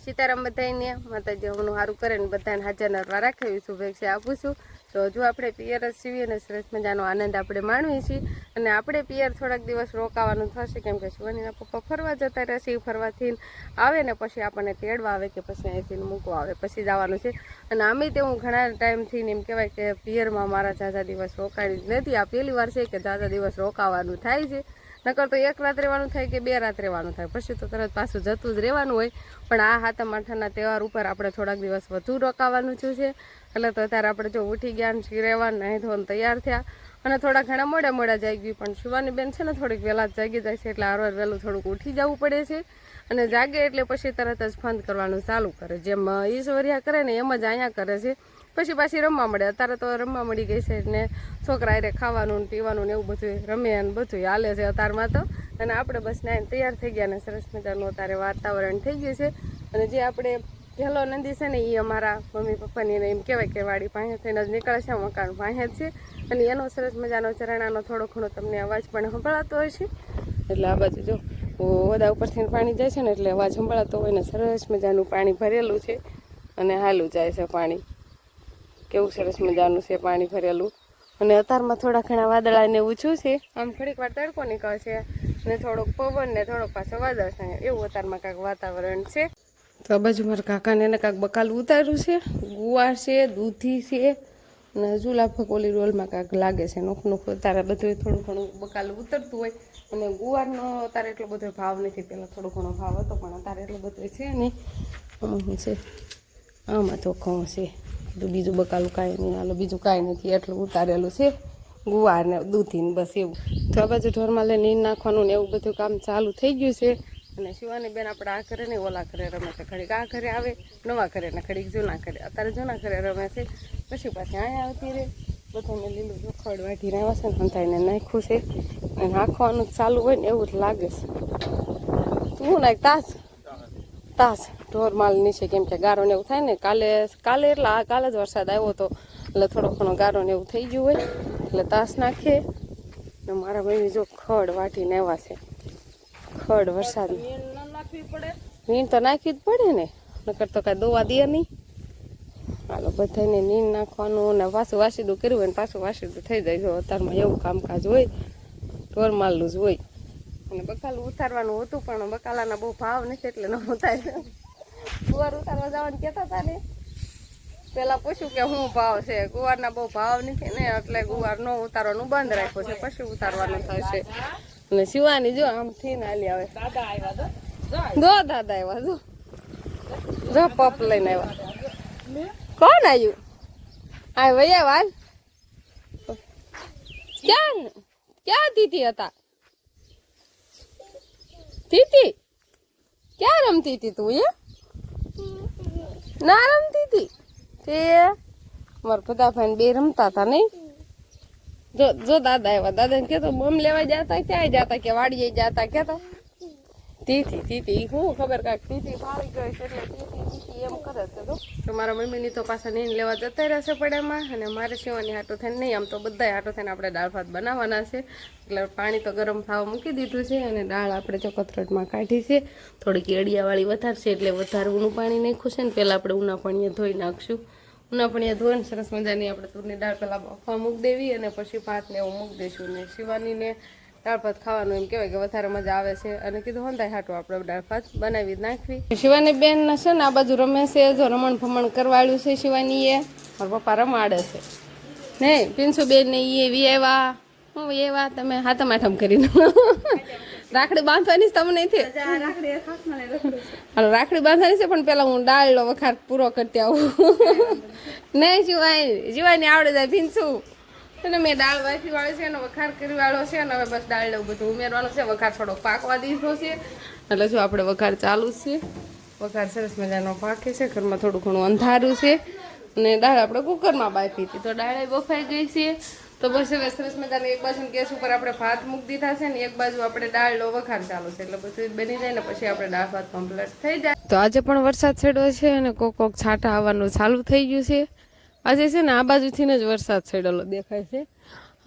સીતારામ બધાને માતાજી હમણાં સારું કરે ને બધાને હાજર નરવા રાખે એવી શુભેચ્છા આપું છું. તો હજુ આપણે પિયર જ સીવીએ અને સરસ મજાનો આનંદ આપણે માણવીએ છીએ. અને આપણે પિયર થોડાક દિવસ રોકાવાનું થશે કેમ કે શિવાનીના પપ્પા ફરવા જતા રહેશે. ફરવાથી આવે ને પછી આપણને તેડવા આવે કે પછી અહીંથી મૂકવા આવે પછી જવાનું છે. અને આમે તે હું ઘણા ટાઈમથી એમ કહેવાય કે પિયરમાં મારા ઝાઝા દિવસ રોકાણી જ નથી. આ પહેલી વાર છે કે ઝાઝા દિવસ રોકાવાનું થાય છે. નકર તો એક રાત રહેવાનું થાય કે 2 રાત રહેવાનું થાય પછી તો તરત પાછું જતું જ રહેવાનું હોય. પણ આ હાતમ આઠમના તહેવાર ઉપર આપણે થોડાક દિવસ વધુ રોકાવાનું છે. એટલે તો અત્યારે આપણે જો ઉઠી ગયા ને રહેવાનું નહીં ધોવાનું તૈયાર થયા અને થોડા ઘણા મોડા જાગી પણ શિવાની બેન છે ને થોડીક વહેલા જ જાગી જાય છે એટલે આરવાર વહેલું થોડુંક ઉઠી જવું પડે છે. અને જાગે એટલે પછી તરત જ ફંદ કરવાનું ચાલુ કરે. જેમ ઈશ્વરિયા કરે ને એમ જ અહીંયા કરે છે. પછી પાછી રમવા મળે. અત્યારે તો રમવા મળી ગઈ છે ને છોકરા હારે ખાવાનું ને પીવાનું ને એવું બધું રમે અને બધું હાલે છે અત્યારમાં તો. અને આપણે બસ નાઈને તૈયાર થઈ ગયા ને સરસ મજાનું અત્યારે વાતાવરણ થઈ ગયું છે. અને જે આપણે પહેલો નંદી છે ને એ અમારા મમ્મી પપ્પાની એને એમ કહેવાય કે વાડી પાસે થઈને જ નીકળે છે. મકાન પાસે જ છે અને એનો સરસ મજાનો ચરણાનો થોડો ઘણો તમને અવાજ પણ સંભળાતો હોય છે. એટલે આ બાજુ જો ઓદા ઉપરથી પાણી જાય છે ને એટલે અવાજ સંભળાતો હોય ને સરસ મજાનું પાણી ભરેલું છે અને હાલું જાય છે પાણી. કેવું સરસ મજાનું છે પાણી ભરેલું. અને અત્યારમાં થોડા ઘણા વાદળાને ઊંચું છે. આમ થોડીક વાર તડકો નીકળશે ને થોડોક પવન ને થોડોક પાછો વાદળ છે એવું અત્યારમાં કાંઈક વાતાવરણ છે. તો આ બાજુ મારા કાકાને એને કાંઈક બકાલું ઉતાર્યું છે. ગુવાર છે, દૂધી છે અને હજુ લાફક ઓલી રોલમાં કાંઈક લાગે છે નોખું અત્યારે બધું થોડું ઘણું બકાલું ઉતરતું હોય. અને ગુવારનો અત્યારે એટલો બધો ભાવ નથી. પહેલાં થોડો ઘણો ભાવ હતો પણ અત્યારે એટલો બધો છે નહીં. છે આમાં તો ઘઉં છે બીજું બકાલું કાંઈ નહીં. હાલો બીજું કાંઈ નથી એટલું ઉતારેલું છે ગુવાર ને દૂધી ને બસ એવું. તો આ બાજુ ઢોરમાં લઈને નીંદ નાખવાનું ને એવું બધું કામ ચાલુ થઈ ગયું છે. અને શિવાની બેન આપણે આ ઘરે ને ઓલા ઘરે રમે છે. ઘડીક આ ઘરે આવે નવા ઘરે ને ઘડીક જૂના ઘરે. અત્યારે જૂના ઘરે રમે છે પછી પાછી અહીંયા આવતી રહે. બધાને લીલું જોખડ વાઢીને આવ્યા છે ને હંતાઈને નાખ્યું છે અને નાખવાનું ચાલુ હોય ને એવું જ લાગે છે. તું નાખ તાસ ઢોરમાલ નીચે કેમ કે ગારો ને એવું થાય ને કાલે એટલે કાલે જ વરસાદ આવ્યો હતો એટલે થોડો ઘણો ગારો ને એવું થઈ ગયું હોય એટલે તાસ નાખીએ. ને મારા મમ્મી જો ખડ વાટીને આવ્યા છે. ખડ વરસાદ નીંદ તો નાખવી જ પડે ને નકર તો કાંઈ દોવા દે નહીં. હાલો બધાને નીંદ નાખવાનું ને પાછું વાસીદું કર્યું હોય ને પાછું વાસીદું થઈ જાય. જો અત્યારમાં એવું કામકાજ હોય ઢોરમાલનું જ હોય. અને બકાલું ઉતારવાનું હતું પણ બકાલાના બહુ ભાવ નથી એટલે ન ઉતાર્યું. ગુવાર ઉતારવા જવાનું કહેતા હતા ને પહેલાં પૂછ્યું કે શું ભાવ છે. ગુવારના બહુ ભાવ નથી ને એટલે ગુવાર ન ઉતારવાનું બંધ રાખ્યો છે પછી ઉતારવાનું થશે. અને શિવાની જો આમ થઈને હાલી આવે. દાદા આવ્યા જો પપ લઈને આવ્યા. કોણ આવ્યું? આ ભૈયા વાલ ક્યાં દીદી હતા? દીદી ક્યાં રમતી હતી તું? એ ના રમતી હતી તે મારા પદાભાઈ બે રમતા હતા નહીં. જો દાદા આવ્યા. દાદાને કહેતો બમ લેવા જતા ક્યાંય જતા કે વાડીએ જતા કહેતો તીથી શું ખબર કાંઈક તીથી ભાવી ગઈ છે એટલે તીથી એમ કરે છે. તો મારા મમ્મીની તો પાછા નીંદ લેવા જતા રહેશે પડેમાં. અને મારે શિવાની હાટો થઈને નહીં આમ તો બધાય હાટો થઈને આપણે દાળ ભાત બનાવવાના છે એટલે પાણી તો ગરમ થવા મૂકી દીધું છે. અને દાળ આપણે ચોકથરોટમાં કાઢી છે. થોડીક એડિયાવાળી વધારશે એટલે વધારે ઊનું પાણી નાખ્યું છે ને પહેલાં આપણે ઊના પાણીએ ધોઈ નાખશું. ઊના પાણીએ ધોઈને સરસ મજાની આપણે તુરની દાળ પહેલાં બફવા મૂકી દેવી અને પછી ભાતને એવું મૂકી દઈશું. ને શિવાનીને દાળ ભાત ખાવાનું એમ કહેવાય કે વધારે મજા આવે છે. અને કીધું હોંદાય હાટું આપણે દાળ ભાત બનાવી જ નાખવી. શિવાની બેન છે ને આ બાજુ રમે છે. જો રમણ ભમણ કરવાડ્યું છે શિવાનીએ. મારા પપ્પા રમાડે છે નહીં. પિન્સુ બેન ને એ વી આવ્યા. હું એવા તમે હાથમ આઠમ કરીને રાખડી બાંધવાની તમને નથી. રાખડી બાંધવાની છે પણ પેલા હું દાળનો વખાર પૂરો કરતી આવું. નહીં શિવાની આવડે જાય પિન્સુ. અને મેં દાળ વાફી વાળો છે અને વખાર કરી વાળો છે અને હવે બસ દાળ એવું બધું ઉમેરવાનું છે. વખાર થોડો પાકવા દીધો છે એટલે જો આપણે વખાર ચાલુ છે. વખાર સરસ મજાનો પાકે છે. ઘરમાં થોડું ઘણું અંધારું છે અને દાળ આપણે કુકરમાં બાફી હતી તો દાળ બફાઈ ગઈ છે. તો બસ હવે સરસ મજાને એક બાજુ ગેસ ઉપર આપણે ભાત મૂકી દીધા છે ને એક બાજુ આપણે દાળનો વખાર ચાલુ છે એટલે બધું બની જાય ને પછી આપણે દાળ ભાત કમ્પ્લીટ થઈ જાય. તો આજે પણ વરસાદ છેડ્યો છે અને કોક છાંટા આવવાનું ચાલુ થઈ ગયું છે. આજે છે ને આ બાજુથી જ વરસાદ છેડેલો દેખાય છે.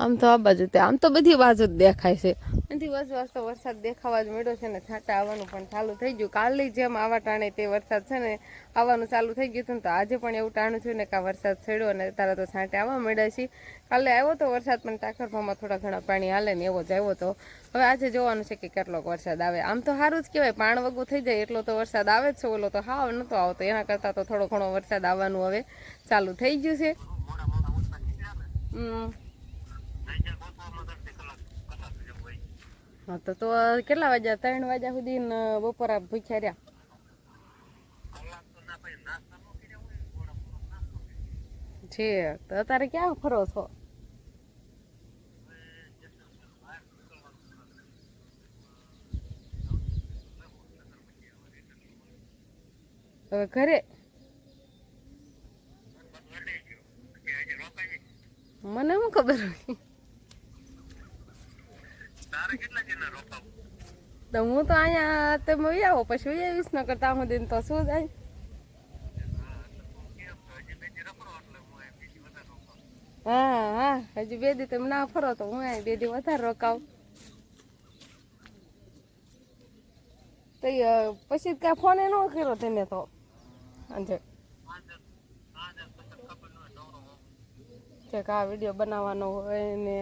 આમ તો આ બાજુ તે આમ તો બધી બાજુ જ દેખાય છે. એનાથી વાસ તો વરસાદ દેખાવા જ મળ્યો છે ને છાંટા આવવાનું પણ ચાલુ થઈ ગયું. કાલની જેમ આવા ટાણે તે વરસાદ છે ને આવવાનું ચાલુ થઈ ગયું હતું ને તો આજે પણ એવું ટાણું થયું ને કે આ વરસાદ છેડ્યો અને તારા તો છાંટે આવવા મળ્યા છે. કાલે આવ્યો તો વરસાદ પણ ટાકરભામાં થોડા ઘણા પાણી હાલે ને એવો જ આવ્યો તો. હવે આજે જોવાનું છે કે કેટલોક વરસાદ આવે. આમ તો સારું જ કહેવાય, પાણ વગું થઈ જાય એટલો તો વરસાદ આવે જ છે. ઓલો તો હાવ નહોતો આવતો, એના કરતાં તો થોડો ઘણો વરસાદ આવવાનું હવે ચાલુ થઈ ગયું છે. હા તો કેટલા વાગ્યા? 3 વાગ્યા સુધી બપોરા ભૂખ્યા રહ્યા છે. તો અત્યારે ક્યાં ફરો છો? હવે ઘરે? મને શું ખબર હોય? તો હું તો અહીંયા તમે આવો પછી આવીશ, ન કરતા હું દિન તો શું જાય. હા, હજી 2 દી તમે ના ફરો તો હું 2 દી વધારે રોકાવ. તો પછી કાંઈ ફોન ન કર્યો તેને તો સાંજે કે આ વિડીયો બનાવવાનો હોય ને.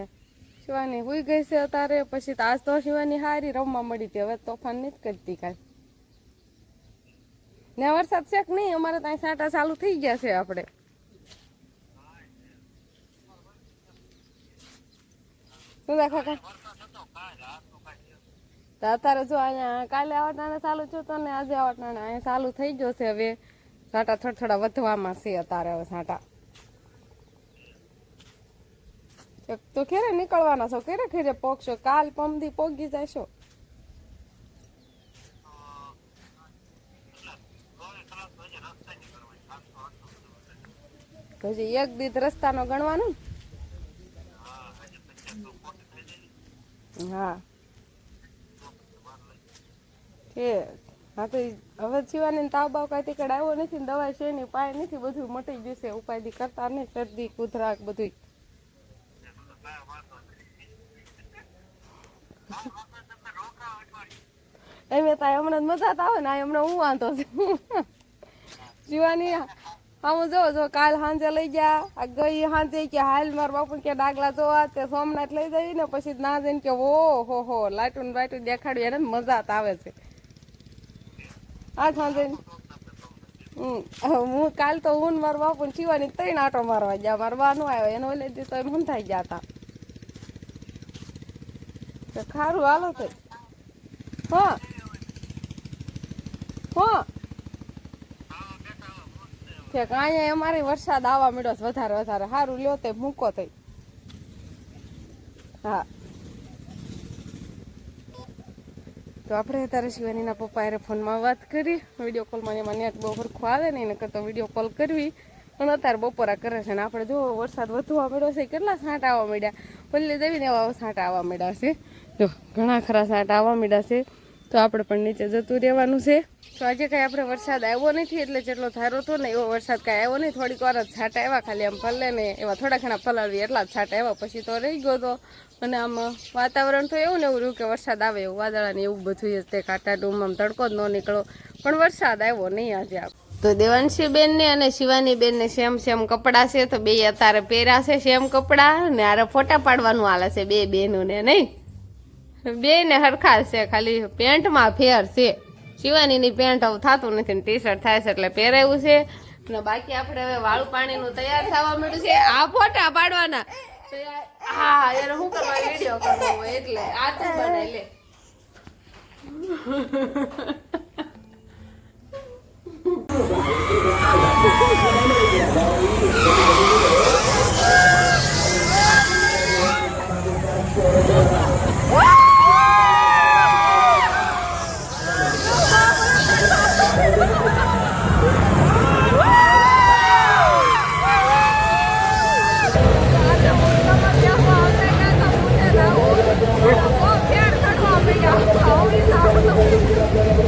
શિવાની હુઈ ગઈ છે અત્યારે. પછી તો આજ તો શિવાની હારી રમવા મળી હતી. હવે તોફાન નથી કરતી કાંઈ. ને વરસાદ છે કે નહીં? અમારે ત્યાં છાંટા ચાલુ થઈ ગયા છે. આપણે શું દેખા તો અત્યારે જો અહીંયા કાલે આવટાણે ચાલુ થયું તો ને આજે આવટાણે અહીંયા ચાલુ થઈ ગયો છે. હવે છાંટા થોડા વધવામાં છે અત્યારે. હવે છાંટા તો ખેરે નીકળવાના છો? ખેરે પોગશો? કાલ પમદી પોગી જશો? હજી 1 દી રસ્તાનો ગણવાનું. હા હા તો હવે જીવાની તાવ બાવ કાંઈ તીકડ આવ્યો નથી, દવા છે ની પાય નથી, બધું મટી જશે. ઉપાધિ કરતા નહીં, શરદી કુતરાક બધું. એમ હમણાં મજા તો આવે ને. હમણાં હું વાંધો છે જીવાની. હા હું જો કાલ સાંજે લઈ ગયા. આ ગઈ સાંજે કે હાલ મારા બાપુ કે ડાગલા જોવા તે સોમનાથ લઈ જઈ ને પછી ના જઈને કે હો લાટું બાટું દેખાડ્યું. એને મજા તો આવે છે. આ સાંજે હું કાલ તો હું મારા બાપુ ને શિવાની 3 આટો મારવા ગયા. મારા બા નો આવ્યો, એનો લઈ દીધો એમ હંધાઈ ગયા હતા. ખારું હાલો થઈ. હા અહીંયા અમારે વરસાદ આવવા મળ્યો વધારે સારું લ્યો તે મૂકો થઈ. હા તો આપણે અત્યારે શિવાનીના પપ્પા એ ફોનમાં વાત કરી. વિડીયો કોલમાં એમાં નેટ બહુ સરખું આવે ને એને કરતો વિડીયો કોલ કરવી. પણ અત્યારે બપોરા કરે છે ને આપણે જો વરસાદ વધવા મળ્યો છે. કેટલા છાંટા આવવા મળ્યા. પલ્લી દેવીને એવા છાંટા આવવા મળ્યા છે. જો ઘણા ખરા છાંટા આવવા મળ્યા છે. તો આપણે પણ નીચે જતું રહેવાનું છે. તો આજે કાંઈ આપણે વરસાદ આવ્યો નથી, એટલે જેટલો ધારો હતો ને એવો વરસાદ કાંઈ આવ્યો નહીં. થોડીક વાર જ છાંટા આવ્યા, ખાલી આમ પલ્લે ને એવા થોડા ઘણા પલાળવી એટલા જ છાંટા આવ્યા. પછી તો રહી ગયો તો. અને આમ વાતાવરણ તો એવું ને એવું રહ્યું કે વરસાદ આવે એવું. વાદળાને એવું બધું જ તે કાંટા ડૂમમાં તડકો જ ન નીકળો, પણ વરસાદ આવ્યો નહીં આજે. તો દેવાંશી બેન ને અને શિવાની બેન ને સેમ કપડાં છે. તો બે અત્યારે પહેર્યા છે સેમ કપડાં ને આરે ફોટા પાડવાનું હાલે છે બે બેનું ને. નહીં બે ને હરખા છે, ખાલી પેન્ટમાં ફેર છે. શિવાનીની પેન્ટ હવે થતું નથી ને ટી-શર્ટ થાય છે એટલે પહેરાયું છે. અને બાકી આપણે હવે વાળું પાણીનું તૈયાર થવા મળ્યું છે. આ ફોટા પાડવાના. હા એને શું કરવા વિડીયો કરવો હોય એટલે આ તું બનાવી લે.